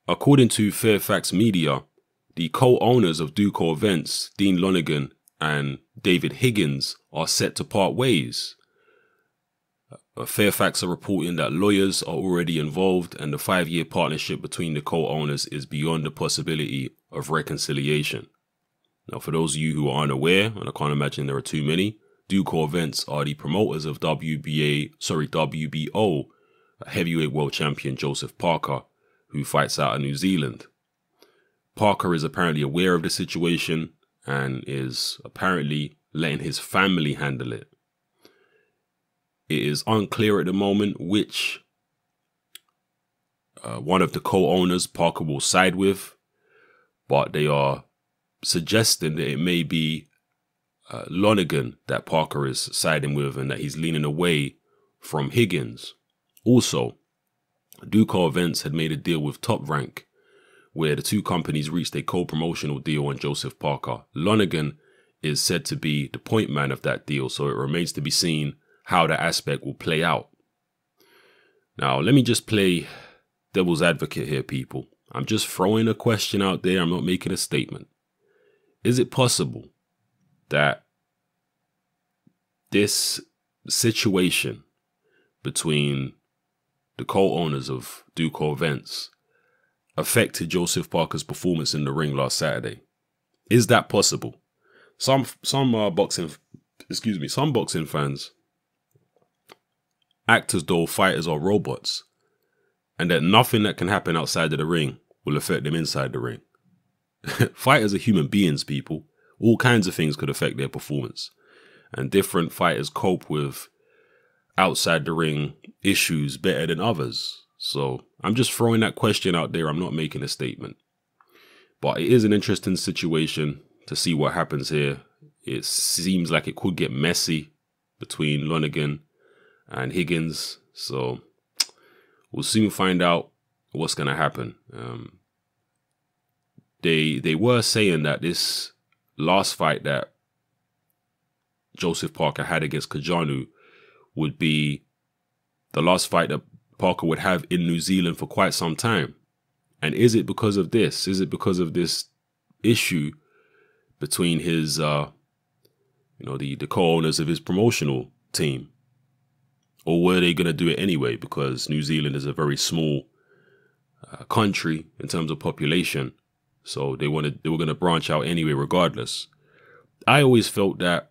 According to Fairfax Media, the co-owners of Duco Events, Dean Lonergan and David Higgins, are set to part ways. Fairfax are reporting that lawyers are already involved and the 5-year partnership between the co-owners is beyond the possibility of reconciliation. Now, for those of you who are unaware, and I can't imagine there are too many, Duco Events are the promoters of WBO heavyweight world champion Joseph Parker, who fights out of New Zealand. Parker is apparently aware of the situation and is apparently letting his family handle it. It is unclear at the moment which one of the co-owners Parker will side with, but they are suggesting that it may be Lonergan that Parker is siding with and that he's leaning away from Higgins. Also, Duco Events had made a deal with Top Rank where the two companies reached a co-promotional deal on Joseph Parker. Lonergan is said to be the point man of that deal, so it remains to be seen how that aspect will play out. Now, let me just play devil's advocate here, people. I'm just throwing a question out there. I'm not making a statement. Is it possible that this situation between the co-owners of Duco Events affected Joseph Parker's performance in the ring last Saturday? Is that possible? Some boxing fans act as though fighters are robots and that nothing that can happen outside of the ring will affect them inside the ring. Fighters are human beings, people. All kinds of things could affect their performance, and different fighters cope with outside the ring issues better than others. So I'm just throwing that question out there. I'm not making a statement, but it is an interesting situation to see what happens here. It seems like it could get messy between Lonergan and Higgins, so we'll soon find out what's going to happen. They were saying that this last fight that Joseph Parker had against Kajanu would be the last fight that Parker would have in New Zealand for quite some time. And is it because of this? Is it because of this issue between his, the co-owners of his promotional team? Or were they going to do it anyway because New Zealand is a very small country in terms of population? So they were going to branch out anyway regardless. I always felt that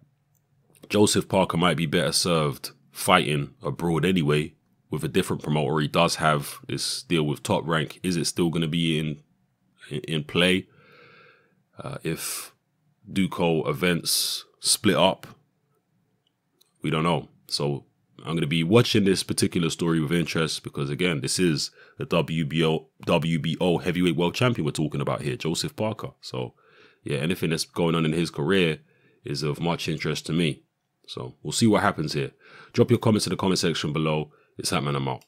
Joseph Parker might be better served fighting abroad anyway with a different promoter. He does have this deal with Top Rank. Is it still going to be in play if Duco Events split up? We don't know. So I'm going to be watching this particular story with interest because, again, this is the WBO heavyweight world champion we're talking about here, Joseph Parker. So, yeah, anything that's going on in his career is of much interest to me. So we'll see what happens here. Drop your comments in the comment section below. It's Hatman, I'm out.